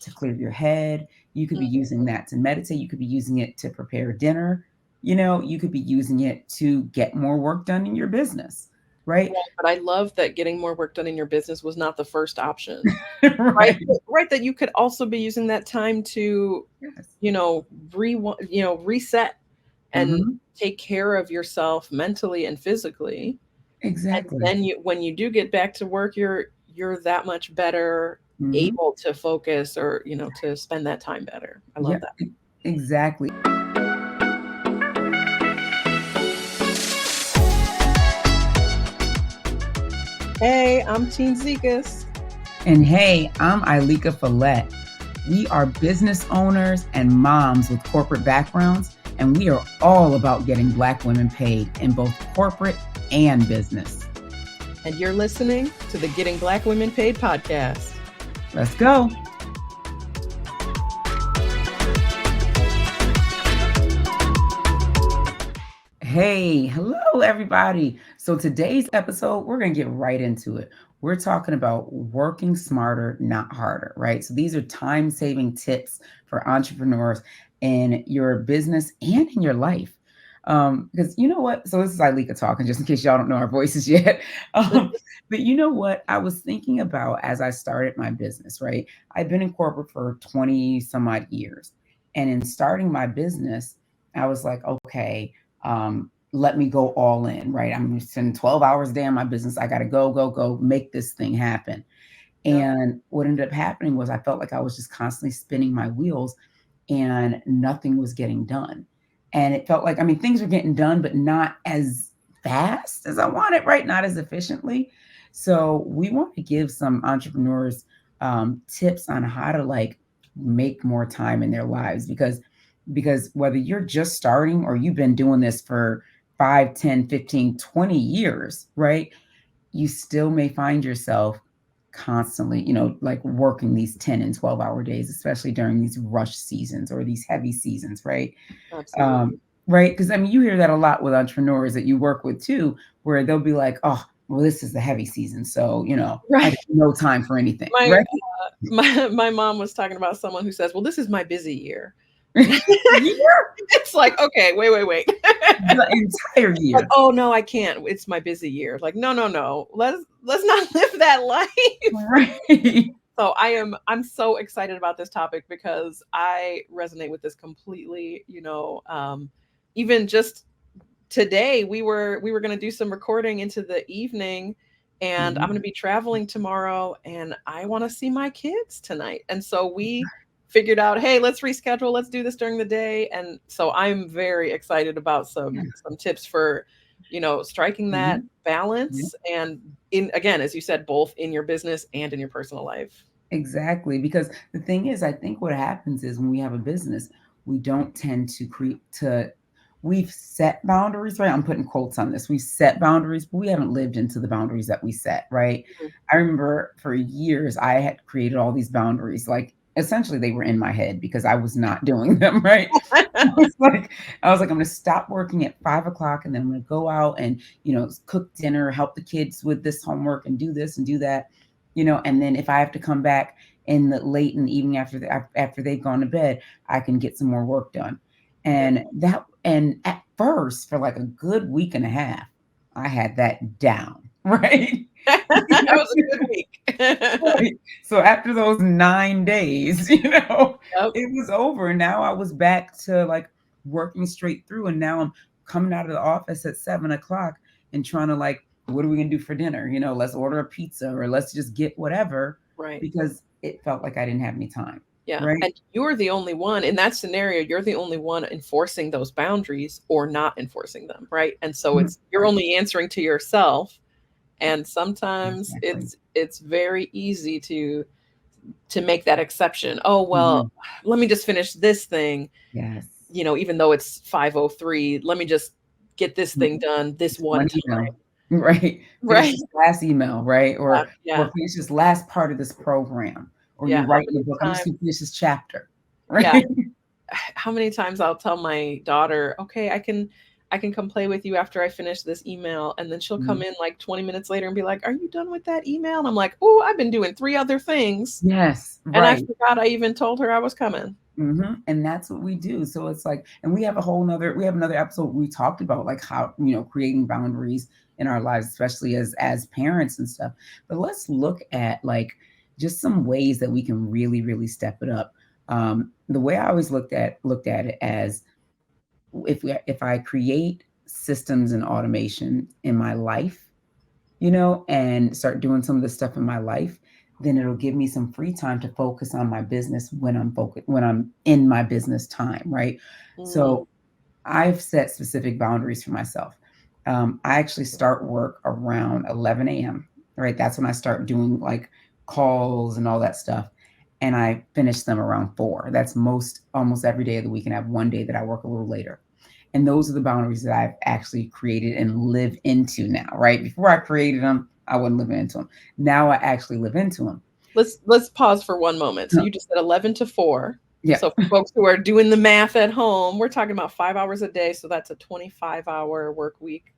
to clear your head. You could be using that to meditate. You could be using it to prepare dinner. You could be using it to get more work done in your business, right? Right, but I love that getting more work done in your business was not the first option. Right, Right. right, that you could also be using that time to, Yes. reset and Hmm. take care of yourself mentally and physically. And Exactly. then when you do get back to work, you're that much better Hmm. able to focus or, to spend that time better. I love Yep. that. Exactly. Hey, I'm Teen Zekas. And hey, I'm Ileka Follette. We are business owners and moms with corporate backgrounds, and we are all about getting Black women paid in both corporate and business. And you're listening to the Getting Black Women Paid podcast. Let's go. Hey, hello, everybody. So, today's episode, we're going to get right into it. We're talking about working smarter, not harder, right? So, these are time saving tips for entrepreneurs in your business and in your life. Because you know what? So, this is Ileka talking, just in case y'all don't know our voices yet. But you know what? I was thinking about as I started my business, right? I've been in corporate for 20 some odd years. And in starting my business, I was like, okay, let me go all in, right? I'm gonna spend 12 hours a day on my business. I got to go, make this thing happen. Yep. And what ended up happening was I felt like I was just constantly spinning my wheels and nothing was getting done. And it felt like, I mean, things were getting done, but not as fast as I wanted, right? Not as efficiently. So we want to give some entrepreneurs tips on how to like make more time in their lives because whether you're just starting or you've been doing this for 5, 10, 15, 20 years, right? You still may find yourself constantly, like working these 10 and 12-hour days, especially during these rush seasons or these heavy seasons, right? Absolutely. Right. Because I mean, you hear that a lot with entrepreneurs that you work with too, where they'll be like, oh, well, this is the heavy season. So, I Right. got no time for anything, My right? my mom was talking about someone who says, "Well, this is my busy year." Yeah, It's like, okay, wait. the entire Like, year. oh no, I can't. It's my busy year. Like, no. Let's not live that life. Right. So I'm so excited about this topic because I resonate with this completely. Even just today we were going to do some recording into the evening, and I'm going to Mhm. be traveling tomorrow, and I want to see my kids tonight. And so we figured out, hey, let's reschedule, let's do this during the day. And so I'm very excited about Yeah. some tips for, striking that Mhm. Yeah. balance, and in, again, as you said, both in your business and in your personal life. Exactly. Because the thing is, I think what happens is when we have a business, we don't tend to we've set boundaries, right? I'm putting quotes on this. We've set boundaries, but we haven't lived into the boundaries that we set, right? Mhm. I remember for years I had created all these boundaries. Like essentially they were in my head because I was not doing them, right? I was like, I'm gonna stop working at 5 o'clock and then I'm gonna go out and, cook dinner, help the kids with this homework and do this and do that, and then if I have to come back in the late in the evening after they've gone to bed, I can get some more work done. Yeah. And at first, for like a good week and a half, I had that down, right? That was a good week. Right. So after those 9 days, Yep. it was over. And now I was back to like working straight through. And now I'm coming out of the office at 7 o'clock and trying to like, what are we gonna do for dinner? Let's order a pizza or let's just get whatever Right. because it felt like I didn't have any time. Yeah, Right. and you're the only one in that scenario, you're the only one enforcing those boundaries or not enforcing them, right? And so Mhm. it's you're Right. only answering to yourself, and sometimes Exactly. it's very easy to make that exception. Oh, well, Mhm. let me just finish this thing, Yes. even though it's 5:03, let me just get this thing Mhm. done this Just one one time. email. Right. Finish Right? this last email, right? Yeah, Or yeah, finish this last part of this program. Or yeah. you're writing a book. I'm just gonna finish this chapter. Yeah, Right. how many times I'll tell my daughter, "Okay, I can come play with you after I finish this email. And then she'll come Mhm. in like 20 minutes later and be like, are you done with that email? And I'm like, oh, I've been doing three other things. Yes, And I right. forgot I even told her I was coming. And that's what we do. So it's like, and we have another episode we talked about like how, creating boundaries in our lives, especially as parents and stuff. But let's look at like just some ways that we can really, really step it up. The way I always looked at it as if I create systems and automation in my life, and start doing some of this stuff in my life, then it'll give me some free time to focus on my business when I'm in my business time, right? Mm, So I've set specific boundaries for myself. I actually start work around 11 a.m. Right, that's when I start doing like calls and all that stuff, and I finish them around 4. That's most almost every day of the week, and I have one day that I work a little later. And those are the boundaries that I've actually created and live into now, right? Before I created them, I wasn't living into them. Now I actually live into them. let's pause for one moment. So you just said 11 to 4. Yeah, So for folks who are doing the math at home, we're talking about 5 hours a day. So that's a 25-hour work week,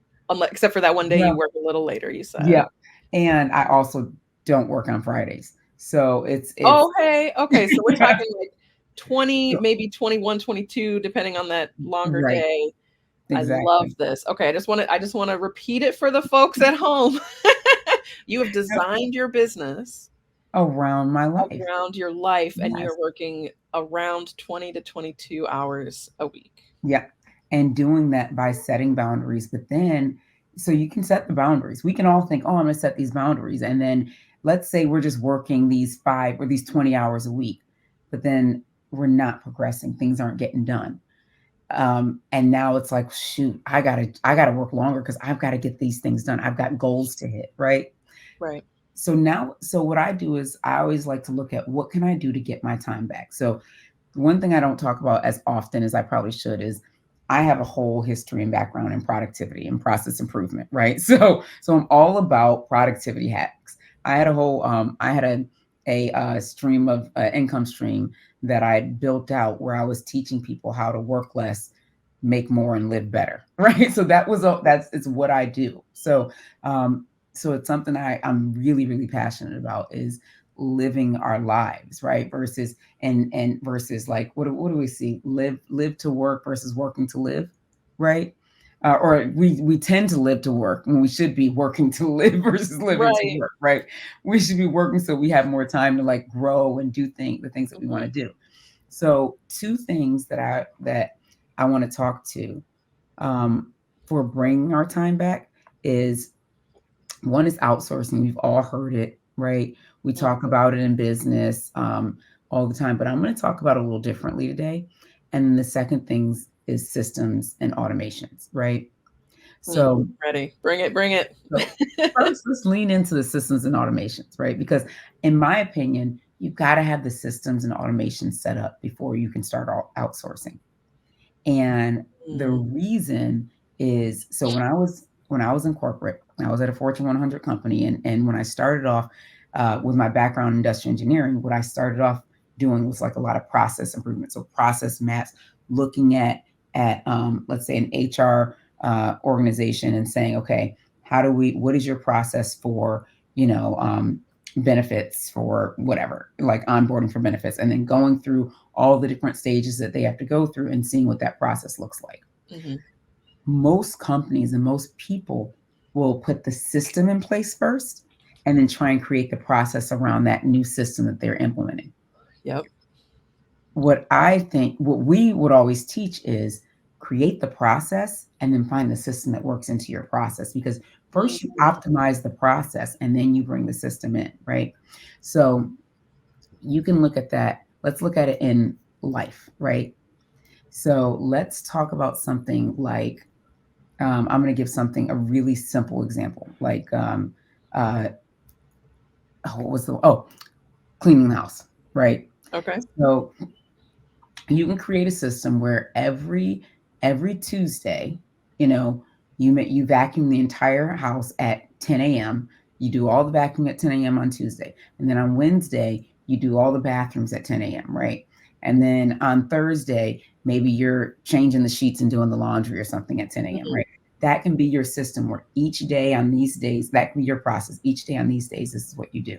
except for that one day yeah, you work a little later, you said. yeah. And I also don't work on Fridays. So it's Oh, hey. Okay. So we're talking like 20, so, maybe 21, 22, depending on that longer right, day. I love exactly. this. Okay. I just want to repeat it for the folks at home. You have Yep. designed your business Around my life. around your life and Yes. you're working around 20 to 22 hours a week. Yeah. And doing that by setting boundaries, but then so you can set the boundaries. We can all think, oh, I'm gonna set these boundaries. And then let's say we're just working these 5 or these 20 hours a week, but then we're not progressing. Things aren't getting done. And now it's like, shoot, I gotta work longer because I've got to get these things done. I've got goals to hit, right? Right. So what I do is I always like to look at what can I do to get my time back. So one thing I don't talk about as often as I probably should is I have a whole history and background in productivity and process improvement, right? So I'm all about productivity hacks. I had a stream of income stream that I built out where I was teaching people how to work less, make more, and live better, right? So that's it's what I do. Um, so it's something I'm really, really passionate about is living our lives, right? Versus like what do we see? Live to work versus working to live, right? Or we tend to live to work when we should be working to live versus living to Right. work, right? We should be working so we have more time to like grow and do the things that we want Hmm. to do. So two things that I want to talk to um, for bringing our time back is one is outsourcing. We've all heard it, right? We talk about it in business all the time, but I'm going to talk about it a little differently today. And then the second thing is systems and automations, right? So, Ready. Bring it. Bring it. so first, let's lean into the systems and automations, right? Because in my opinion, you've got to have the systems and automations set up before you can start outsourcing. And the Mm, reason is so when I was in corporate, I was at a Fortune 100 company, and when I started off with my background in industrial engineering, what I started off doing was like a lot of process improvement, so process maps, looking at let's say an HR organization and saying, okay, what is your process for benefits for whatever, like onboarding for benefits, and then going through all the different stages that they have to go through and seeing what that process looks like. mhm. Most companies and most people will put the system in place first and then try and create the process around that new system that they're implementing. Yep. What we would always teach is create the process and then find the system that works into your process because Mm, first you optimize the process and then you bring the system in, right? So you can look at that. Let's look at it in life, right? So let's talk about something like I'm going to give something a really simple example, like uh, what was the cleaning the house, right? okay. So you can create a system where every Tuesday, you know, you vacuum the entire house at 10 a.m. You do all the vacuuming at 10 a.m. on Tuesday, and then on Wednesday you do all the bathrooms at 10 a.m. Right? And then on Thursday, maybe you're changing the sheets and doing the laundry or something at 10 a.m., Mhm. right? That can be your system where each day on these days, that can be your process. Each day on these days, this is what you do.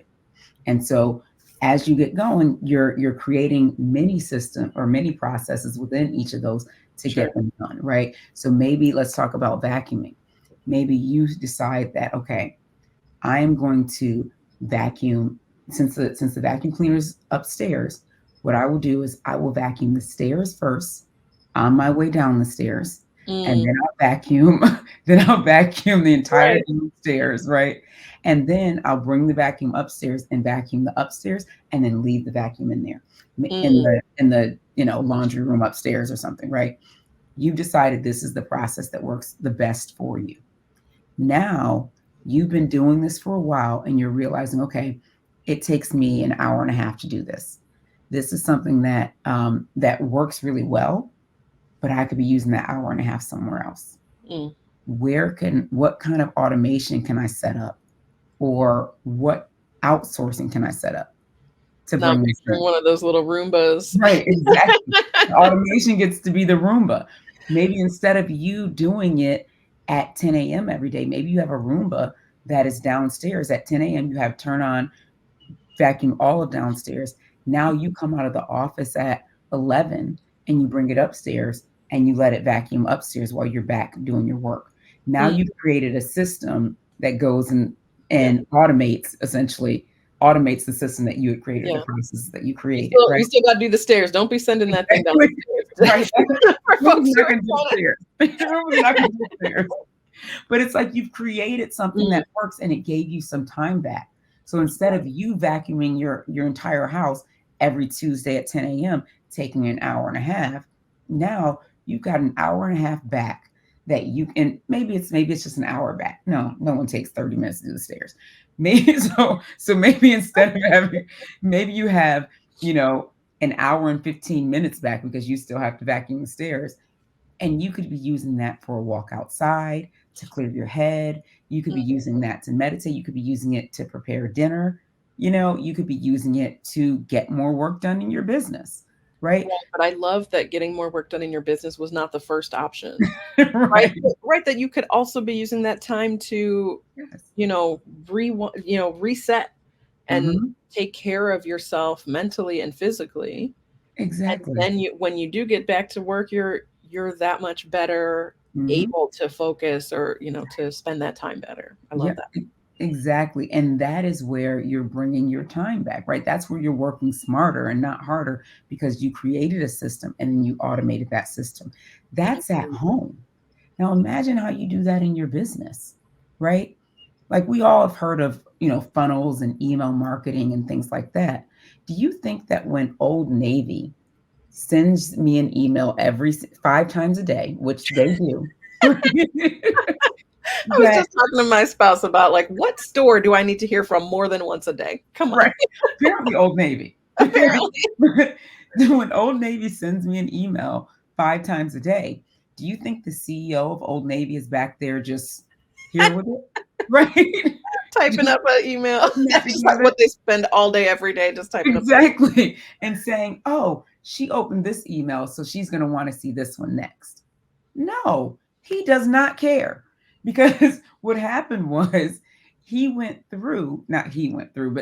And so as you get going, you're creating many system or many processes within each of those to Sure. get them done, right? So maybe let's talk about vacuuming. Maybe you decide that, okay, I am going to vacuum since the vacuum cleaner's upstairs. What I will do is I will vacuum the stairs first on my way down the stairs, and Mm, then I'll vacuum then I'll vacuum the entire right. downstairs, right? And then I'll bring the vacuum upstairs and vacuum the upstairs and then leave the vacuum in there. In Mm, the laundry room upstairs or something, right? You've decided this is the process that works the best for you. Now you've been doing this for a while and you're realizing, okay, it takes me an hour and a half to do this. This is something that works really well, but I could be using that hour and a half somewhere else. mm. What kind of automation can I set up, or what outsourcing can I set up to Now I'm bring this picturing in? one of those little Roombas. Right, exactly. The automation gets to be the Roomba. Maybe instead of you doing it at 10 a.m. every day, maybe you have a Roomba that is downstairs at 10 a.m. You have turn on, vacuum all of downstairs. Now you come out of the office at 11 and you bring it upstairs and you let it vacuum upstairs while you're back doing your work. Now Mm, you've created a system that goes yeah, and automates the system that you had created, the yeah. processes that you You created, still right? you still gotta do the stairs. Don't be sending that thing down Exactly. the Right. stairs for Roomba's folks who not are gonna do trying to. stairs. Roomba's not gonna do stairs. But it's like you've created something Mm, that works and it gave you some time back. So instead of you vacuuming your entire house every Tuesday at 10 a.m., taking an hour and a half, now you've got an hour and a half back that you can, maybe it's just an hour back. No, no one takes 30 minutes to do the stairs. Maybe so maybe instead of having, maybe you have, you know, an hour and 15 minutes back because you still have to vacuum the stairs, and you could be using that for a walk outside, to clear your head. You could be mm. using that to meditate. You could be using it to prepare dinner. You could be using it to get more work done in your business, right? Right, but I love that getting more work done in your business was not the first option. Right, Right. right, that you could also be using that time to, Yes. reset and Hmm. take care of yourself mentally and physically. And Exactly. then when you do get back to work, you're that much better Hmm. able to focus or, to spend that time better. I love Yep. that. Exactly. And that is where you're bringing your time back, right? That's where you're working smarter and not harder because you created a system and then you automated that system. That's at Mhm. home. Now imagine how you do that in your business, right? Like we all have heard of, funnels and email marketing and things like that. Do you think that when Old Navy sends me an email 5 times a day, which they do, I was that just talking to my spouse about, like, what store do I need to hear from more than once a day? Come on. right? Apparently, Old Navy. Apparently. When Old Navy sends me an email 5 times a day, do you think the CEO of Old Navy is back there just here with it, right? Typing Just up an email. putting that That's just like together. what they spend all day, every day, just typing up. Exactly. And saying, "Oh, she opened this email, so she's gonna wanna see this one next." No, he does not care because what happened was he went through, not he went through,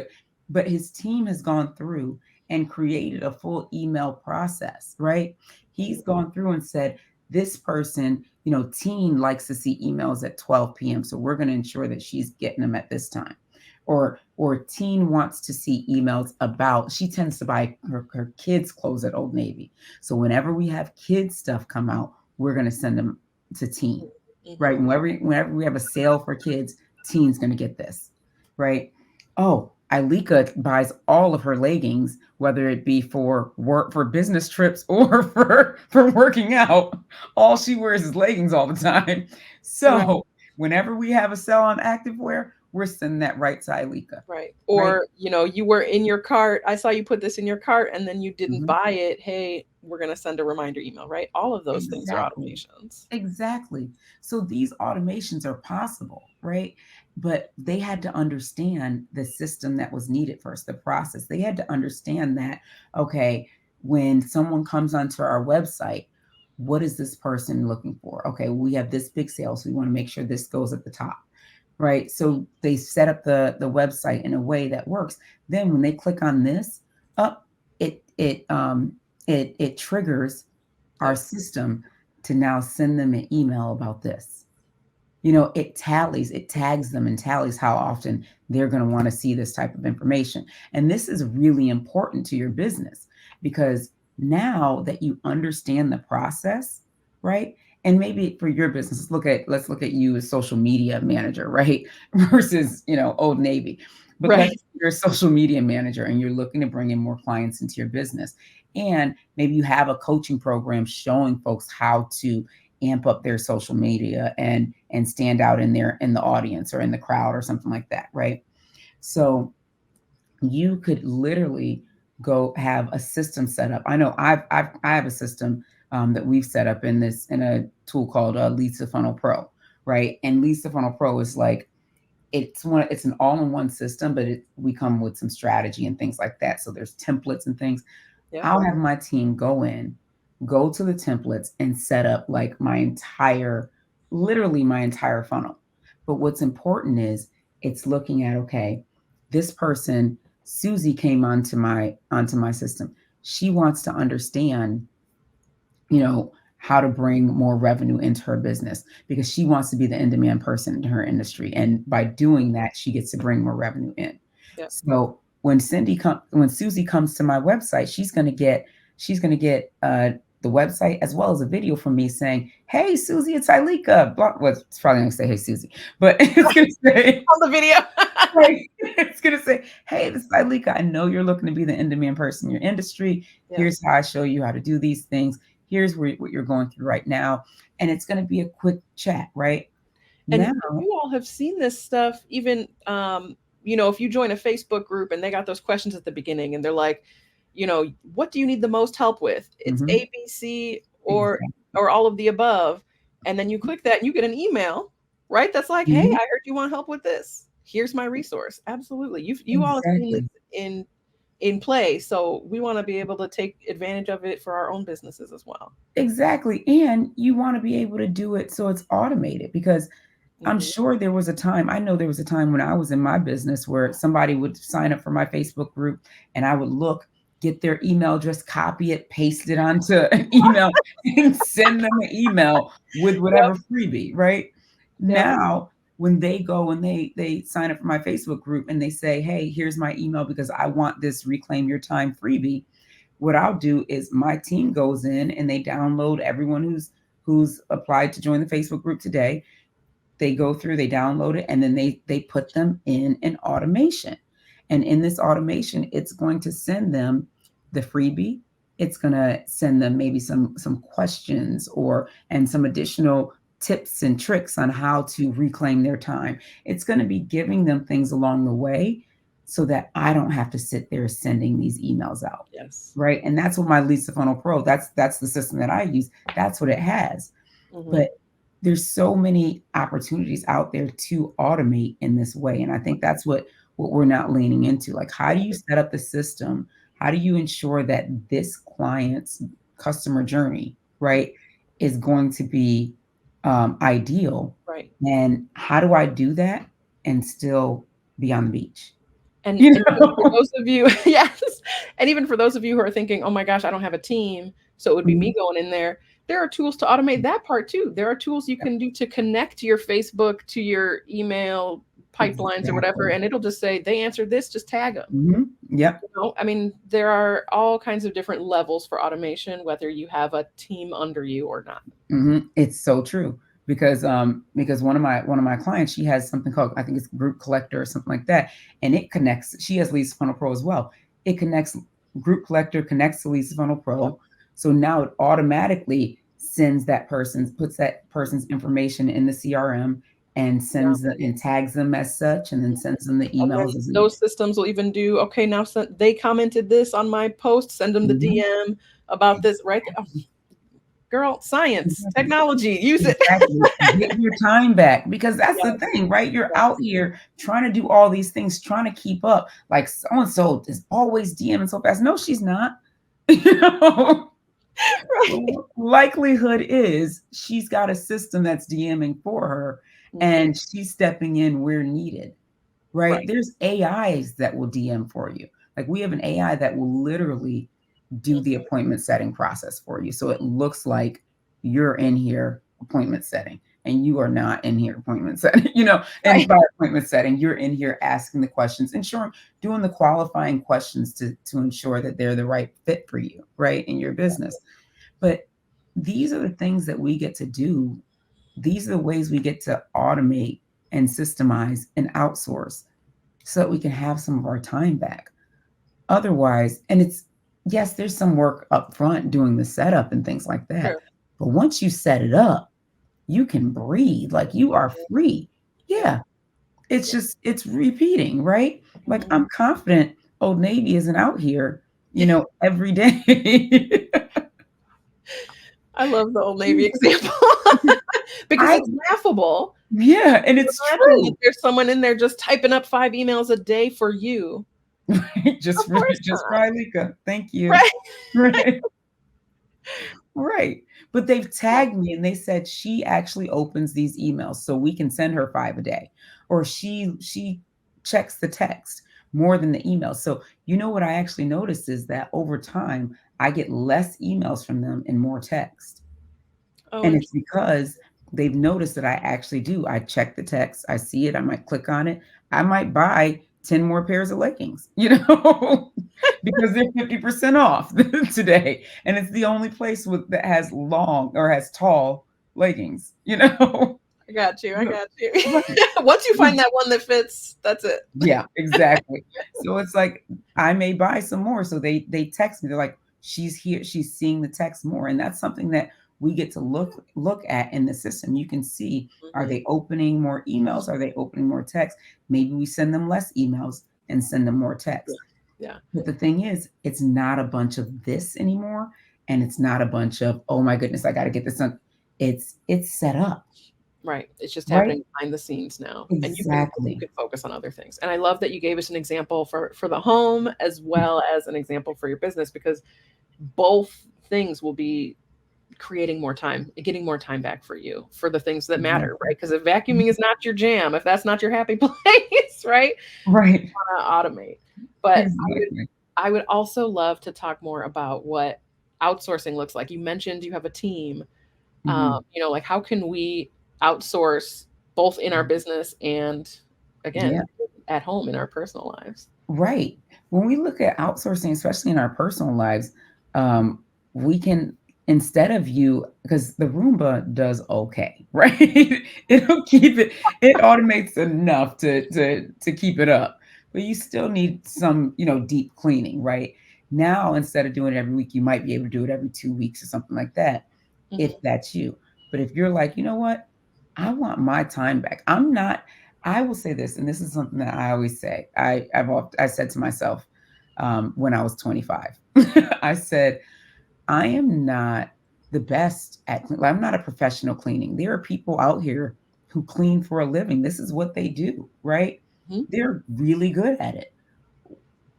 but his team has gone through and created a full email process, right? He's gone through and said, this person, Tine likes to see emails at 12 p.m. So we're going to ensure that she's getting them at this time. Or Teen wants to see emails about, she tends to buy her kids' clothes at Old Navy. So whenever we have kids stuff come out, we're going to send them to Teen, right? Mhm. Whenever we have a sale for kids, Teen's going to get this, right? Oh, Ileka buys all of her leggings, whether it be for work, for business trips, or for working out. All she wears is leggings all the time. Right. So whenever we have a sale on activewear, we're sending that right to Ileka, Right. right? Or, you were in your cart. I saw you put this in your cart and then you didn't Mhm. buy it. Hey, we're going to send a reminder email, right? All of those things are Exactly. automations. Exactly. So these automations are possible, right? But they had to understand the system that was needed first, the process. They had to understand that, okay, when someone comes onto our website, what is this person looking for? Okay, we have this big sale, so we want to make sure this goes at the top, right? So they set up the website in a way that works. Then when they click on this, up it triggers our Yep. system to now send them an email about this. It tallies, it tags them and tallies how often they're going to want to see this type of information. And this is really important to your business because now that you understand the process, right? And maybe for your business, let's look at you as social media manager, right? Versus, Old Navy. But let's Right. say you're a social media manager and you're looking to bring in more clients into your business. And maybe you have a coaching program showing folks how to amp up their social media and stand out in the audience or in the crowd or something like that, right? So you could literally go have a system set up. I know I have a system that we've set up in a tool called Lisa Funnel Pro, right? And Lisa Funnel Pro is like it's an all-in-one system, but we come with some strategy and things like that. So there's templates and things. Yep. I'll have my team go to the templates and set up like literally my entire funnel. But what's important is it's looking at, okay, this person, Susie came onto my system. She wants to understand, how to bring more revenue into her business because she wants to be the in-demand person in her industry. And by doing that, she gets to bring more revenue in. Yep. So when Susie comes to my website, she's gonna get the website as well as a video from me saying, "Hey, Susie, it's Ileka." Well, it's probably gonna say, "Hey, Susie," but it's gonna say, On the video. right. It's gonna say, "Hey, this is Ileka. I know you're looking to be the in-demand person in your industry. Yeah. Here's how I show you how to do these things. Here's what you're going through right now." And it's gonna be a quick chat, right? And Now, you all have seen this stuff even if you join a Facebook group and they got those questions at the beginning and they're like, what do you need the most help with? It's mhm, ABC exactly. or all of the above. And then you click that and you get an email, right? That's like, hey, Mhm, I heard you want help with this. Here's my resource. Absolutely. You all have seen this exactly. in play. So we want to be able to take advantage of it for our own businesses as well. Exactly. And you want to be able to do it so it's automated because Hmm. I know there was a time when I was in my business where somebody would sign up for my Facebook group and I would get their email address, copy it, paste it onto an email and send them an email with Yep. whatever freebie, right? Yep. Now, when they go and they sign up for my Facebook group and they say, "Hey, here's my email because I want this reclaim your time freebie." What I'll do is my team goes in and they download everyone who's applied to join the Facebook group today. They go through, they download it, and then they put them in an automation. And in this automation, it's going to send them the freebie. It's going to send them maybe some questions and some additional tips and tricks on how to reclaim their time. It's going to be giving them things along the way so that I don't have to sit there sending these emails out. Yes. Right. And that's what my Lisa Funnel Pro, that's the system that I use. That's what it has. Hmm. But there's so many opportunities out there to automate in this way. And I think that's what we're not leaning into. Like, how do you set up the system? How do you ensure that this client's customer journey, right, is going to be ideal? Right. And how do I do that and still be on the beach? And You and even for know? those of you yes, and even for those of you who are thinking, "Oh my gosh, I don't have a team, so it would be me Mhm. going in there are tools to automate that part too. There are tools you can do to connect your Facebook to your email pipelines or whatever, Exactly. and it'll just say, "They answered this, just tag them." Mhm. Yep. I mean, there are all kinds of different levels for automation, whether you have a team under you or not. It's so true because one of my clients, she has something called, I think it's Group Collector or something like that, and it connects. She has Lisa Funnel Pro as well. It connects Group Collector connects to Lisa Funnel Yep. Pro, so now it automatically puts that person's information in the CRM and Yeah. tags them as such, and then sends them the And then emails as those needed. systems will even do, okay, now they commented this on my post, send them the Mhm. DM about this, right? Oh, girl, science, Exactly. technology, use it. Exactly. Get your time back because that's the Yes, thing, right? You're out yes. here trying to do all these things, trying to keep up. Like so and so is always DMing so fast. No, she's not. You know, Right. likelihood is she's got a system that's DMing for her Hmm. and she's stepping in where needed, right? Right. There's AIs that will DM for you. Like we have an AI that will literally do the Hmm. appointment setting process for you. So it looks like you're in here appointment setting and you are not in here appointment setting, and Right. by appointment setting, you're in here asking the questions, ensuring doing the qualifying questions to ensure that they're the right fit for you, right, in your business. But these are the things that we get to do. These are the ways we get to automate and systemize and outsource so that we can have some of our time back. Otherwise, and it's yes, there's some work up front doing the setup and things like that. Sure. But once you set it up, you can breathe like you are Mhm. free. Yeah. Yeah. It's Yeah. just it's repeating, right? Like Hmm. I'm confident Old Navy isn't out here, every day. I love the Old Navy example because I it's laughable. yeah, and You it's imagine that true. there's someone in there just typing up 5 emails a day for you. Just Of for course just for not. Ileka. Thank you. Right. Right. Right. But they've Love tagged me and they said she actually opens these emails so we can send her 5 a day. Or she checks the text more than the email. So, what I actually noticed is that over time I get less emails from them and more text. Oh, And it's interesting. because they've noticed that I actually do. I check the text, I see it, I might click on it. I might buy 10 more pairs of leggings, because they're 50% off today. And it's the only place that has long or has tall leggings, I got you. I No, got you. right. Once you find that one that fits, that's it. Yeah, exactly. So it's like I may buy some more. So they text me. They're like, she's here, she's seeing the text more. And that's something that we get to look at in the system. You can see, are Hmm. they opening more emails? Are they opening more text? Maybe we send them less emails and send them more Yeah. text. Yeah. But the thing is, it's not a bunch of this anymore. And it's not a bunch of, oh my goodness, I gotta get this done. It's set up, Right. It's just right? happening behind the scenes now, and you Exactly. can focus on other things. And I love that you gave us an example for the home as well as an example for your business, because both things will be creating more time, getting more time back for you for the things that matter, Exactly. right? Because if vacuuming is not your jam, if that's not your happy place, right? Right. Automate. But Exactly. I would also love to talk more about what outsourcing looks like. You mentioned you have a team. Mhm. Like how can we outsource both in our business and Yeah, again at home in our personal lives? right. When we look at outsourcing, especially in our personal lives, we can instead of you because the Roomba does okay, right? It'll keep it automates enough to keep it up, but you still need some, deep cleaning, right? Now, instead of doing it every week, you might be able to do it every 2 weeks or something like that, if Hmm. that's you. But if you're like, you know what, I want my time back. I'm not I will say this, and this is something that I always say. I said to myself when I was 25. I said, I am not the best at. I'm not a professional cleaning. There are people out here who clean for a living. This is what they do, right? Hmm. They're really good at it.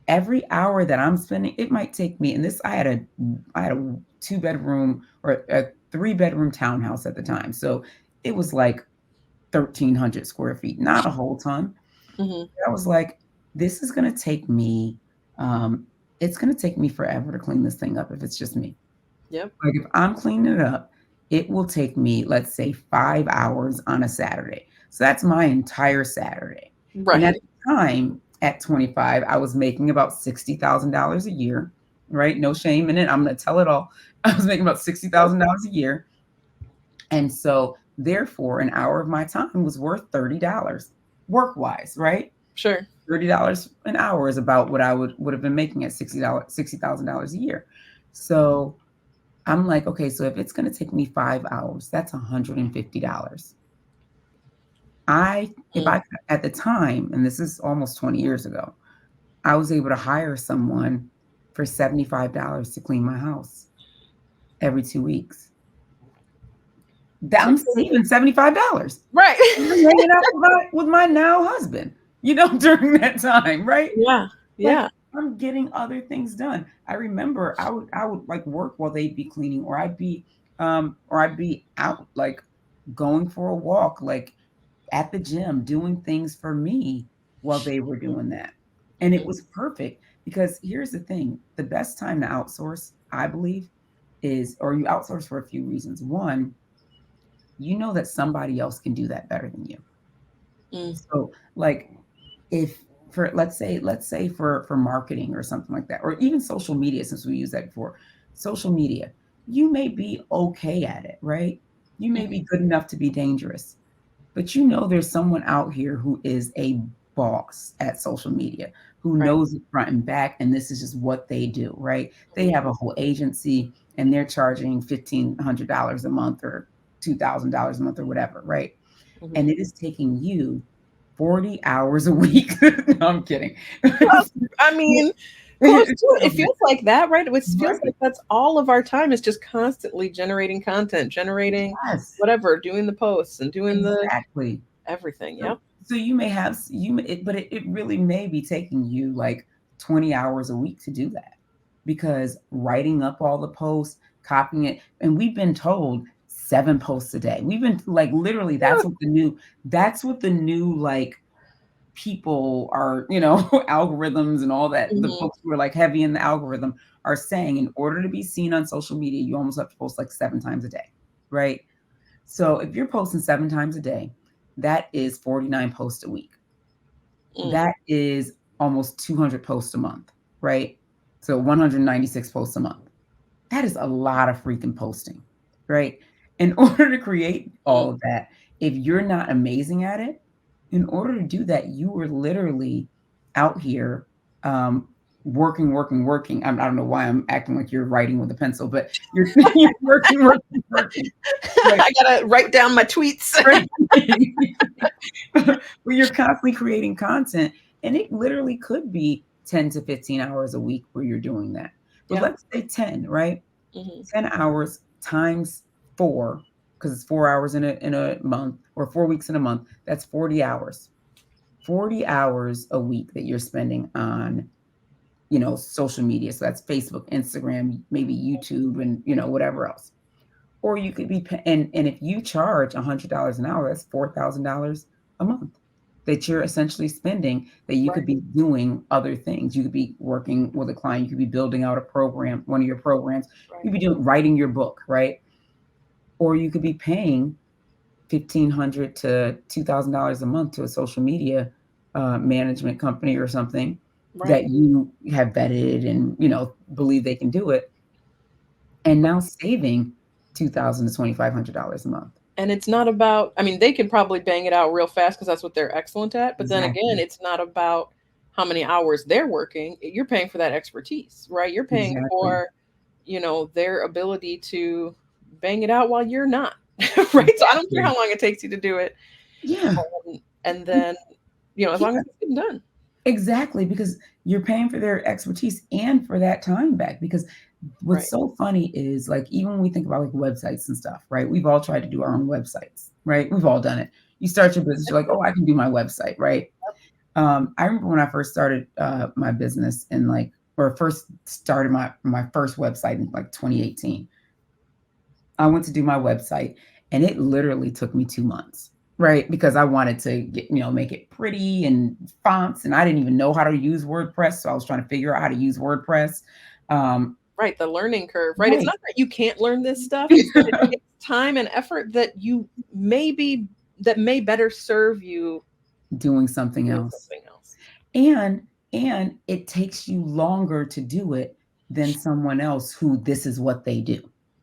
Every hour that I'm spending, it might take me. And this, I had a 2 bedroom or a 3 bedroom townhouse at the time, so it was like 1,300 square feet, not a whole ton. Hmm. I was like, this is gonna take me, it's gonna take me forever to clean this thing up if it's just me. Yep. Like, if I'm cleaning it up, it will take me, let's say, 5 hours on a Saturday. So that's my entire Saturday. And at Right. the time, at 25, I was making about $60,000 a year, right? No shame in it. I'm gonna tell it all. I was making about Go for $60,000 a year. And so, therefore, an hour of my time was worth $30 work-wise, right? it. Sure. $30 an hour is about what I would have been making at $60,000 a year. So I'm like, okay, so if it's going to take me 5 hours, that's $150. If Mm. I, at the time, and this is almost 20 years ago, I was able to hire someone for $75 to clean my house every 2 weeks. That I'm Six. saving $75. Right. I'm hanging out with my now husband, during that time, right? Yeah. Like, Yeah. I'm getting other things done. I remember I would like work while they'd be cleaning, or I'd be out like going for a walk, like at the gym, doing things for me while they were doing that. And it Mhm. was perfect because here's the thing, the best time to outsource, I believe, is or you outsource for a few reasons. One, you know that somebody else can do that better than you. Mm, So, like, if for let's say for marketing or something like that, or even social media, since we used that before, social media, you may be okay at it, right? You may mhm. be good enough to be dangerous, but you know there's someone out here who is a boss at social media, who Right. knows it front and back, and this is just what they do, right? They Mhm. have a whole agency and they're charging $1,500 a month or $2,000 a month or whatever, right? And Mhm. it is taking you 40 hours a week. No, I'm kidding. Close. I mean, close to it. It Okay, feels like that, right? It feels right. like that's all of our time is just constantly generating content, generating Yes, whatever, doing the posts and doing the exactly. everything. So Yep. so you may have but it really may be taking you like 20 hours a week to do that because writing up all the posts, copying it, and we've been told 7 posts a day. We've been like literally that's what the new like people are, algorithms and all that. The Mhm. folks who are like heavy in the algorithm are saying in order to be seen on social media, you almost have to post like 7 times a day, right? So if you're posting 7 times a day, that is 49 posts a week. Mm. That is almost 200 posts a month, right? So 196 posts a month. That is a lot of freaking posting, right? In order to create Mm. all of that, if you're not amazing at it, in order to do that, you were literally out here um, working, working, working. I don't know why I'm acting like you're writing with a pencil, but you're, you're working, working, working. Right. I gotta write down my tweets. Right. Where you're constantly creating content, and it literally could be 10 to 15 hours a week where you're doing that. But Yeah. let's say 10, right? Mhm. 10 hours times 4, because it's 4 hours in a month or 4 weeks in a month, that's 40 hours. 40 hours a week that you're spending on, social media. So that's Facebook, Instagram, maybe YouTube, and, whatever else. Or you could and if you charge $100 an hour, that's $4,000 a month that you're essentially spending that you Right. could be doing other things. You could be working with a client, you could be building out a program, one of your programs, Right. you could be doing writing your book, right? Or you could be paying 1,500 to $2,000 a month to a social media management company or something Right. that you have vetted and believe they can do it, and now saving 2,000 to $2,500 a month. And it's not about, I mean, they can probably bang it out real fast because that's what they're excellent at. But then again, Exactly, it's not about how many hours they're working. You're paying for that expertise, right? You're paying exactly, for, their ability to bang it out while you're not, right? So I don't care exactly. how long it takes you to do it. Yeah, And then, as long yeah, as it's getting done. exactly, because you're paying for their expertise and for that time back, because what's Right. so funny is, like, even when we think about, like, websites and stuff, right? We've all tried to do our own websites, right? We've all done it. You start your business, you're like, "Oh, I can do my website," right? I remember when I first started, my business and, like or first started my first website in, like, 2018. I went to do my website and it literally took me 2 months, right? Because I wanted to make it pretty and fonts, and I didn't even know how to use WordPress, so I was trying to figure out how to use WordPress. Um, Right. The learning curve, right? It's right. not that you can't learn this stuff, it's that it takes time and effort that may better serve you Doing something doing else. something else. And it takes you longer to do it than someone else who this is what they do.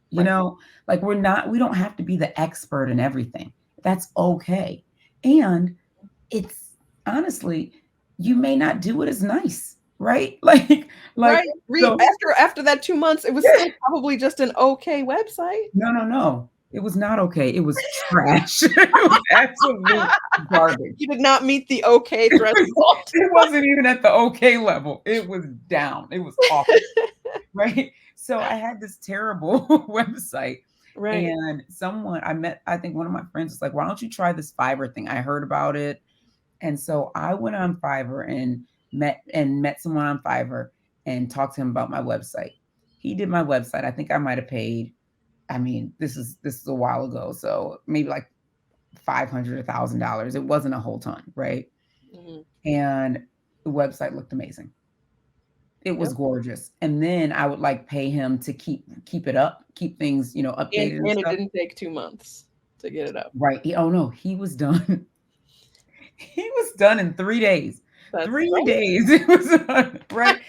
You Right. know, like we don't have to be the expert in everything. That's okay. And it's honestly, you may not do it as nice, right? Like Right. so After that 2 months, it was still probably just an okay website. no, no, no. It was not okay. It was trash. It was absolute garbage. You did not meet the okay threshold. It wasn't even at the okay level. It was down. It was awful, right? So I had this terrible website, Right. and I think one of my friends was like, "Why don't you try this Fiverr thing? I heard about it." And so I went on Fiverr and met someone on Fiverr and talked to him about my website. He did my website. I think I might have paid, I mean, this is a while ago, so maybe like 500, $1,000. It wasn't a whole ton, right? Hmm. And the website looked amazing. It was Yep. gorgeous. And then I would like pay him to keep it up, keep things, updated and And it stuff. didn't take 2 months to get it up. Right. Oh no, he was done. He was done in 3 days. That's 3 days it was done, right?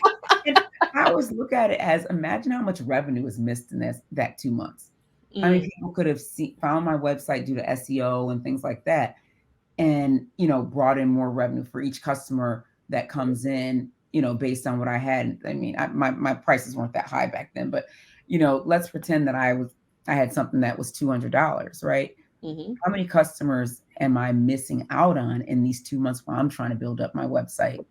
And I always look at it as, imagine how much revenue is missed in that 2 months. I mean, mm, people could have found my website due to SEO and things like that, and brought in more revenue for each customer that comes in, based on what I had. I mean, my prices weren't that high back then, but let's pretend that I had something that was $200, right? hmm. How many customers am I missing out on in these 2 months while I'm trying to build up my website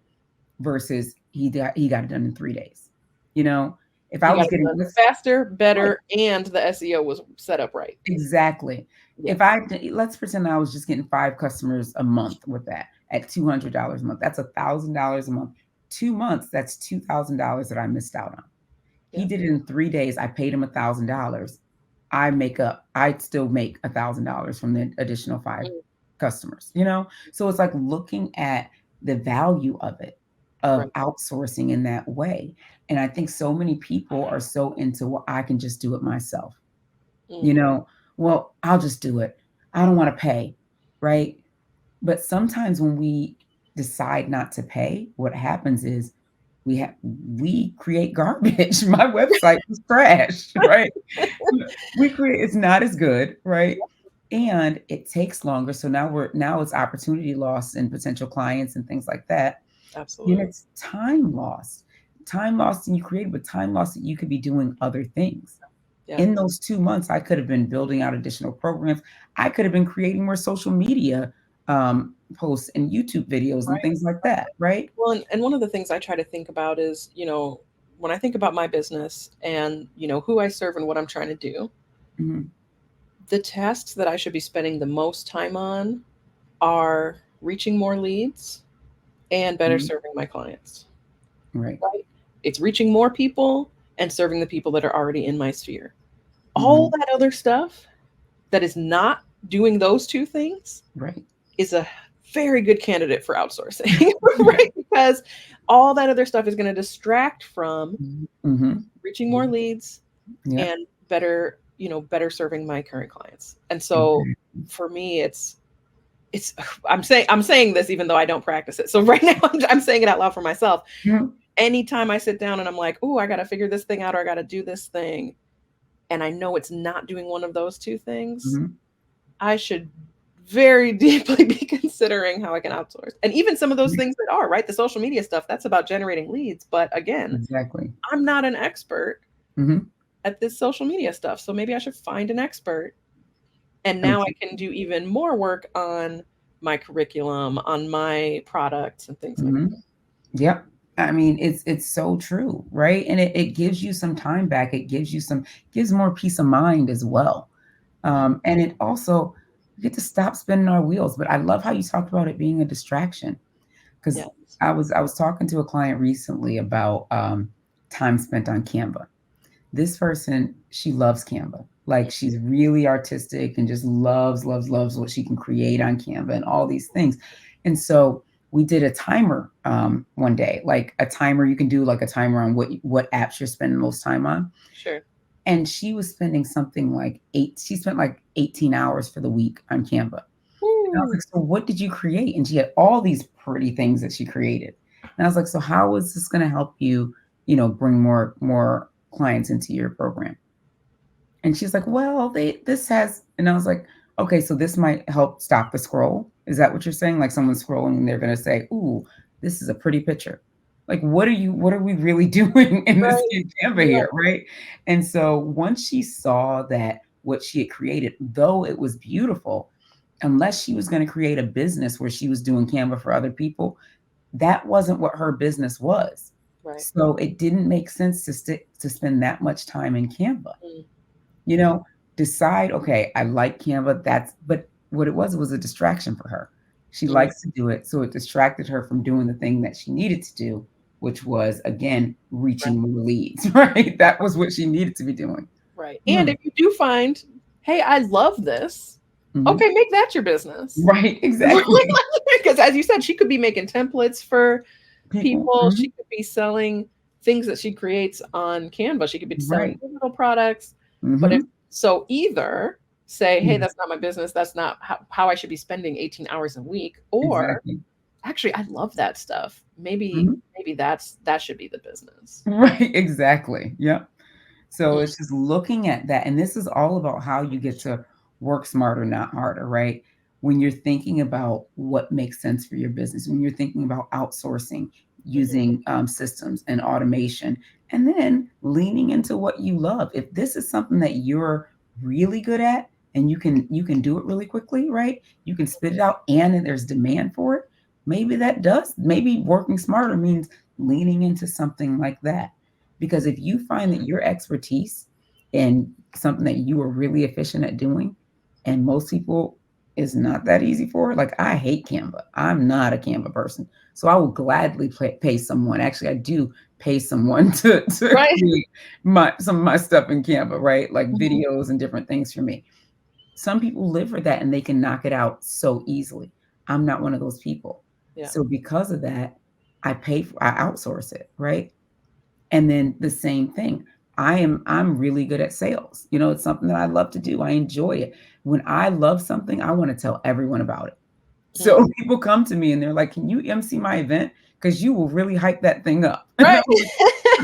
versus he got it done in 3 days? You know, if I He got was it getting done this faster, right, better, and the SEO was set up right. exactly. Yeah. If let's pretend I was just getting 5 customers a month with that at $200 a month, that's $1,000 a month. 2 months, that's $2,000 that I missed out on. He Yeah. did it in 3 days. I paid him $1,000. I'd still make $1,000 from the additional five Mm, customers. So it's like looking at the value of it, right. of outsourcing in that way. And I think so many people are so into, well, I can just do it myself. you Mm, know, well, I'll just do it. I don't want to pay, right? But sometimes when we decide not to pay, what happens is we create garbage. My website is trash, right? We create it's not as good, right? And it takes longer. So now it's opportunity loss and potential clients and things like that. Then absolutely. it's time lost. Time lost and you created, but time lost that you could be doing other things. Yeah. In those 2 months, I could have been building out additional programs. I could have been creating more social media posts and YouTube videos and Right. things like that, right? Well, and one of the things I try to think about is, when I think about my business and, who I serve and what I'm trying to do, Mhm, the tasks that I should be spending the most time on are reaching more leads and better mhm, serving my clients, right. right? It's reaching more people and serving the people that are already in my sphere. All Mhm, that other stuff that is not doing those two things right. is a very good candidate for outsourcing, right? Because all that other stuff is going to distract from Mhm, mhm. reaching more leads Yep, and better serving my current clients. And so exactly. for me, it's I'm saying this even though I don't practice it. So right now I'm saying it out loud for myself. Mhm, Anytime I sit down and I'm like, oh, I got to figure this thing out or I got to do this thing, and I know it's not doing one of those two things, mhm. I should very deeply be considering how I can outsource. And even some of those Yeah, things that are, right? The social media stuff, that's about generating leads. But again, exactly. I'm not an expert Mhm. at this social media stuff. So maybe I should find an expert. And And now I can do even more work on my curriculum, on my products and things like mhm. Yep. I mean, it's so true, right? And it gives you some time back. It gives more peace of mind as well. that. Mhm. And it also we get to stop spinning our wheels. But I love how you talked about it being a distraction because Yes. I was talking to a client recently about time spent on Canva. This person, she loves Canva. Like she's really artistic and just loves what she can create on Canva and all these things. And so we did a timer one day, like a timer. You can do like a timer on what apps you're spending most time on. Sure. And she was spending something like she spent like 18 hours for the week on Canva. And I was Woo. like, so what did you create? And she had all these pretty things that she created. And I was like, so how is this going to help you, bring more clients into your program? And she's like, well, this has, and I was like, okay, so this might help stop the scroll. Is that what you're saying? Like someone's scrolling and they're going to say, ooh, this is a pretty picture. Like, what are we really doing in this Right. in Canva Yeah. here? Right. And so once she saw that what she had created, though it was beautiful, unless she was going to create a business where she was doing Canva for other people, that wasn't what her business was. Right. So it didn't make sense to spend that much time in Canva. Mm. You know, decide, okay, I like Canva. But what it was a distraction for her. She Mm, likes to do it. So it distracted her from doing the thing that she needed to do, which was, again, right. reaching more leads, right? That was what she needed to be doing. Right. And Mm, if you do find, hey, I love this, mhm. okay, make that your business. Right, exactly. Because as you said, she could be making templates for People, people. She mhm, could be selling things that she creates on Canva. She could be selling right. digital products. But if Mhm, so, either say, hey, mhm, that's not my business. That's not how I should be spending 18 hours a week. Or exactly. actually, I love that stuff. Maybe, Mhm. maybe that should be the business. Right, exactly. Yep. So Mm, it's just looking at that. And this is all about how you get to work smarter, not harder, right? When you're thinking about what makes sense for your business, when you're thinking about outsourcing, mhm, using systems and automation, and then leaning into what you love. If this is something that you're really good at and you can do it really quickly, right? You can spit it out and there's demand for it. Maybe working smarter means leaning into something like that because if you find that your expertise in something that you are really efficient at doing, and most people is not that easy for, like I hate Canva. I'm not a Canva person. So I will gladly pay someone. Actually, I do pay someone to right. create some of my stuff in Canva, right? Like Mhm. videos and different things for me. Some people live for that and they can knock it out so easily. I'm not one of those people. Yeah. So because of that, I outsource it, right? And then the same thing. I'm really good at sales. It's something that I love to do. I enjoy it. When I love something, I want to tell everyone about it. Mm. So people come to me and they're like, "Can you MC my event? Because you will really hype that thing up." And Right. I'm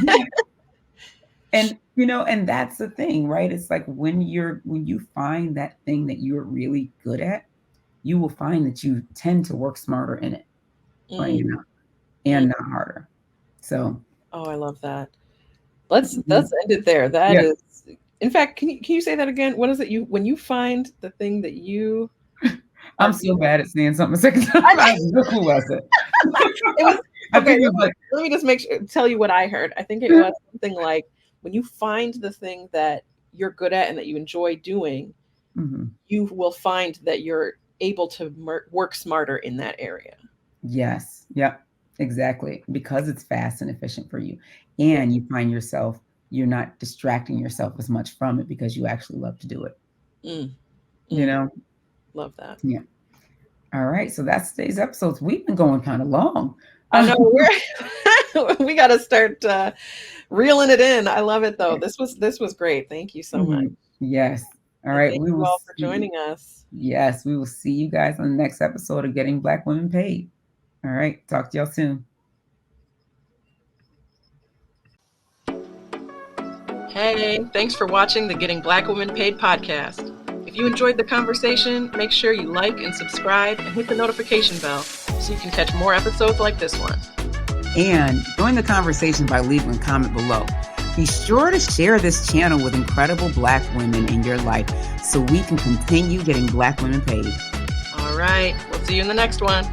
like, "Yeah." And that's the thing, right? It's like when you find that thing that you're really good at, you will find that you tend to work smarter in it, right? Mm, mm. And not harder. So, Oh, I love that. Let's mhm. end it there. That Yes. is, in fact, can you say that again? What is it? You when you find the thing that you are I'm good so at. bad at saying something a second time. I I, have no clue what I said. it was I okay. think it was like, Let me just make sure tell you what I heard. I think it was something like when you find the thing that you're good at and that you enjoy doing, mhm. you will find that you're able to work smarter in that area. Yes. Yep. Exactly. Because it's fast and efficient for you. Yeah. And you find yourself, you're not distracting yourself as much from it because you actually love to do it. Mm, You mm, know? love that. Yeah. All right. So that's today's episodes. We've been going kind of long. I know we got to start reeling it in. I love it though. This was great. Thank you so much. Mhm. Yes. All And right. thank We you will all for see. joining us. Yes, we will see you guys on the next episode of Getting Black Women Paid. All right. Talk to y'all soon. Hey, thanks for watching the Getting Black Women Paid podcast. If you enjoyed the conversation, make sure you like and subscribe and hit the notification bell so you can catch more episodes like this one. And join the conversation by leaving a comment below. Be sure to share this channel with incredible Black women in your life so we can continue getting Black women paid. All right, we'll see you in the next one.